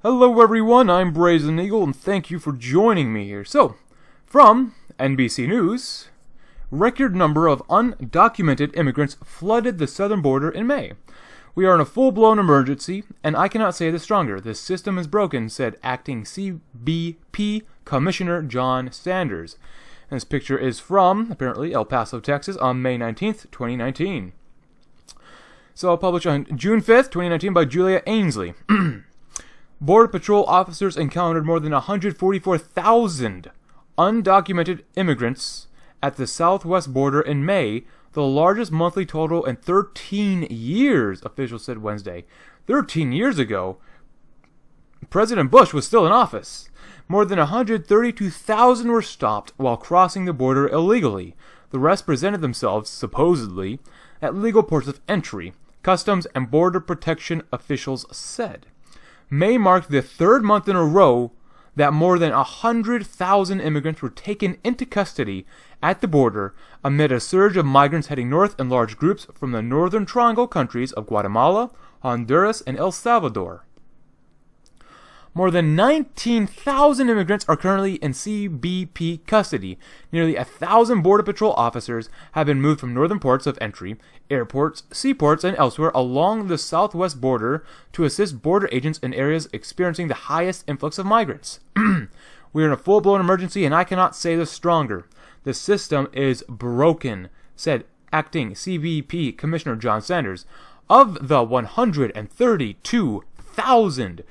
Hello everyone, I'm Brazen Eagle and thank you for joining me here. So, from NBC News, record number of undocumented immigrants flooded the southern border in May. We are in a full-blown emergency, and I cannot say this stronger. The system is broken, said acting CBP Commissioner John Sanders. And this picture is from, apparently, El Paso, Texas on May 19th, 2019. So, published on June 5th, 2019 by Julia Ainsley. Border Patrol officers encountered more than 144,000 undocumented immigrants at the southwest border in May, the largest monthly total in 13 years, officials said Wednesday. 13 years ago, President Bush was still in office. More than 132,000 were stopped while crossing the border illegally. The rest presented themselves, supposedly, at legal ports of entry, Customs and Border Protection officials said. May marked the third month in a row that more than 100,000 immigrants were taken into custody at the border amid a surge of migrants heading north in large groups from the Northern Triangle countries of Guatemala, Honduras, and El Salvador. More than 19,000 immigrants are currently in CBP custody. Nearly 1,000 Border Patrol officers have been moved from northern ports of entry, airports, seaports, and elsewhere along the southwest border to assist border agents in areas experiencing the highest influx of migrants. We are in a full-blown emergency, and I cannot say this stronger. The system is broken, said acting CBP Commissioner John Sanders. Of the 132,000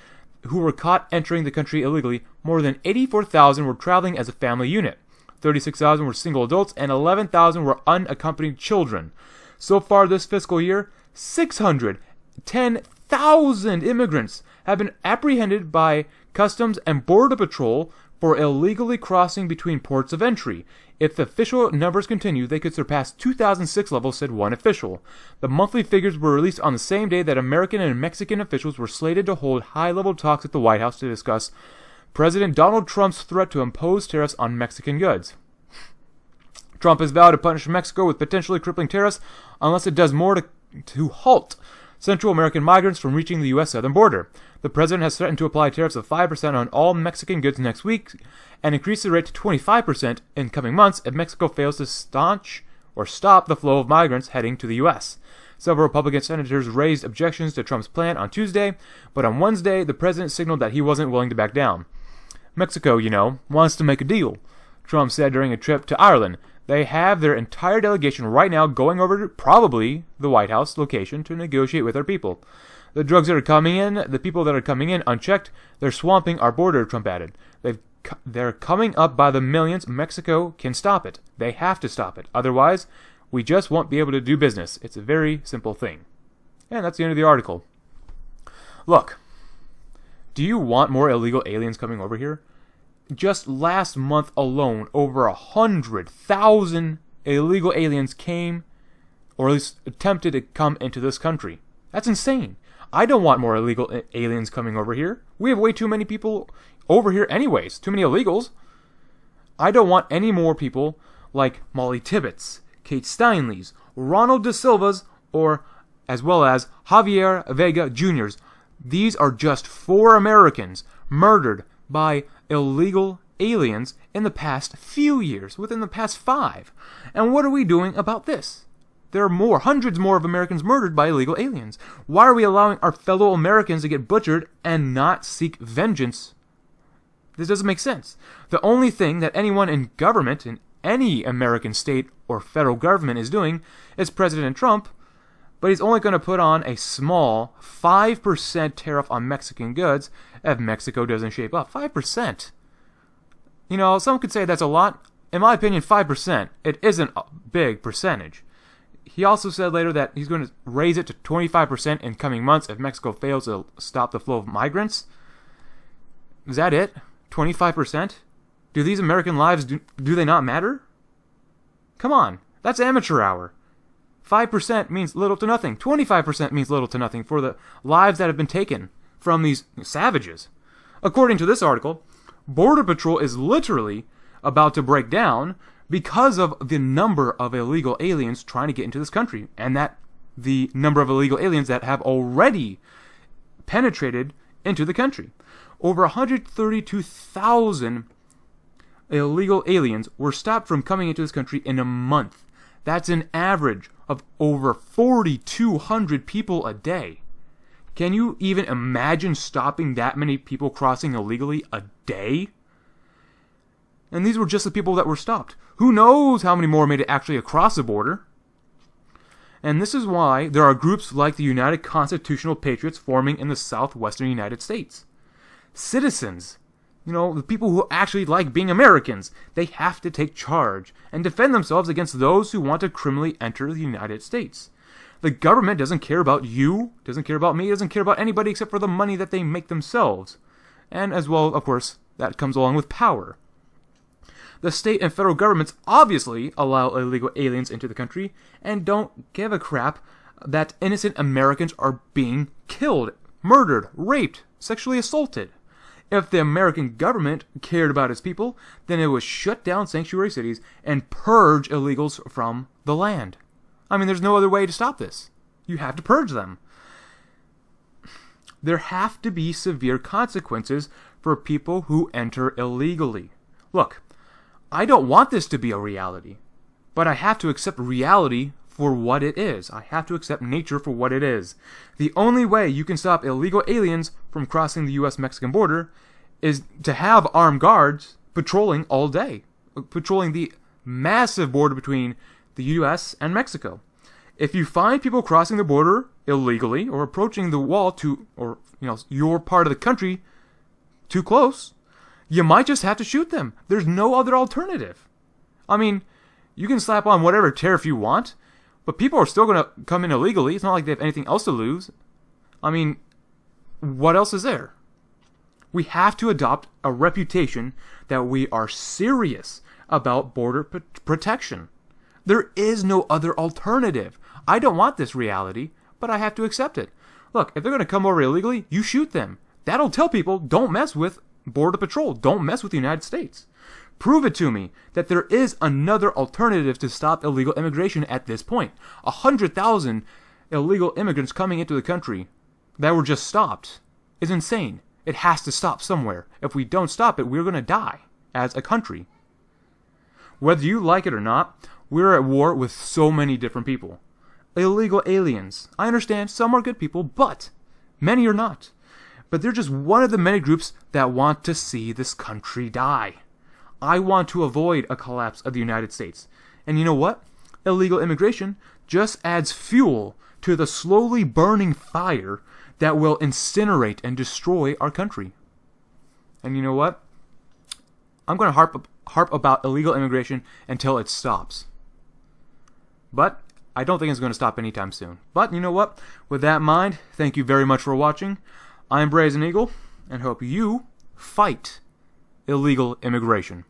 who were caught entering the country illegally, more than 84,000 were traveling as a family unit. 36,000 were single adults, and 11,000 were unaccompanied children. So far this fiscal year, 610,000 immigrants have been apprehended by Customs and Border Patrol for illegally crossing between ports of entry. If the official numbers continue, they could surpass 2006 levels, said one official. The monthly figures were released on the same day that American and Mexican officials were slated to hold high-level talks at the White House to discuss President Donald Trump's threat to impose tariffs on Mexican goods. Trump has vowed to punish Mexico with potentially crippling tariffs unless it does more to halt Central American migrants from reaching the U.S. southern border. The president has threatened to apply tariffs of 5% on all Mexican goods next week and increase the rate to 25% in coming months if Mexico fails to staunch or stop the flow of migrants heading to the U.S. Several Republican senators raised objections to Trump's plan on Tuesday, but on Wednesday, the president signaled that he wasn't willing to back down. Mexico, wants to make a deal, Trump said during a trip to Ireland. They have their entire delegation right now going over to probably the White House location to negotiate with our people. The drugs that are coming in, the people that are coming in unchecked, they're swamping our border, Trump added. They're coming up by the millions. Mexico can stop it. They have to stop it. Otherwise, we just won't be able to do business. It's a very simple thing. And that's the end of the article. Look, do you want more illegal aliens coming over here? Just last month alone, over 100,000 illegal aliens came, or at least attempted to come into this country. That's insane. I don't want more illegal aliens coming over here. We have way too many people over here anyways. Too many illegals. I don't want any more people like Molly Tibbetts, Kate Steinleys, Ronald De Silvas, or as well as Javier Vega Jr.'s. These are just 4 Americans murdered by illegal aliens in the past few years, within the past 5. And what are we doing about this? There are hundreds more of Americans murdered by illegal aliens. Why are we allowing our fellow Americans to get butchered and not seek vengeance? This doesn't make sense. The only thing that anyone in government, in any American state or federal government is doing is President Trump, but he's only going to put on a small 5% tariff on Mexican goods if Mexico doesn't shape up. 5%. Some could say that's a lot. In my opinion, 5%, it isn't a big percentage. He also said later that he's going to raise it to 25% in coming months if Mexico fails to stop the flow of migrants. Is that it? 25%? Do these American lives, do they not matter? Come on, that's amateur hour. 5% means little to nothing. 25% means little to nothing for the lives that have been taken from these savages. According to this article, Border Patrol is literally about to break down because of the number of illegal aliens trying to get into this country, and that the number of illegal aliens that have already penetrated into the country. Over 132,000 illegal aliens were stopped from coming into this country in a month. That's an average of over 4,200 people a day. Can you even imagine stopping that many people crossing illegally a day? And these were just the people that were stopped. Who knows how many more made it actually across the border? And this is why there are groups like the United Constitutional Patriots forming in the southwestern United States. Citizens, the people who actually like being Americans, they have to take charge and defend themselves against those who want to criminally enter the United States. The government doesn't care about you, doesn't care about me, doesn't care about anybody except for the money that they make themselves. And as well, of course, that comes along with power. The state and federal governments obviously allow illegal aliens into the country and don't give a crap that innocent Americans are being killed, murdered, raped, sexually assaulted. If the American government cared about its people, then it would shut down sanctuary cities and purge illegals from the land. I mean, there's no other way to stop this. You have to purge them. There have to be severe consequences for people who enter illegally. Look, I don't want this to be a reality, but I have to accept reality for what it is. I have to accept nature for what it is. The only way you can stop illegal aliens from crossing the U.S.-Mexican border is to have armed guards patrolling all day, patrolling the massive border between the U.S. and Mexico. If you find people crossing the border illegally or approaching the wall your part of the country too close, you might just have to shoot them. There's no other alternative. I mean, you can slap on whatever tariff you want, but people are still going to come in illegally. It's not like they have anything else to lose. I mean, what else is there? We have to adopt a reputation that we are serious about border protection. There is no other alternative. I don't want this reality, but I have to accept it. Look, if they're going to come over illegally, you shoot them. That'll tell people, don't mess with Border Patrol. Don't mess with the United States. Prove it to me that there is another alternative to stop illegal immigration at this point. 100,000 illegal immigrants coming into the country that were just stopped is insane. It has to stop somewhere. If we don't stop it, we're going to die as a country. Whether you like it or not, we're at war with so many different people. Illegal aliens. I understand some are good people, but many are not. But they're just one of the many groups that want to see this country die. I want to avoid a collapse of the United States. And you know what? Illegal immigration just adds fuel to the slowly burning fire that will incinerate and destroy our country. And you know what? I'm going to harp about illegal immigration until it stops. But I don't think it's going to stop anytime soon. But you know what? With that in mind, thank you very much for watching. I'm Brazen Eagle, and hope you fight illegal immigration.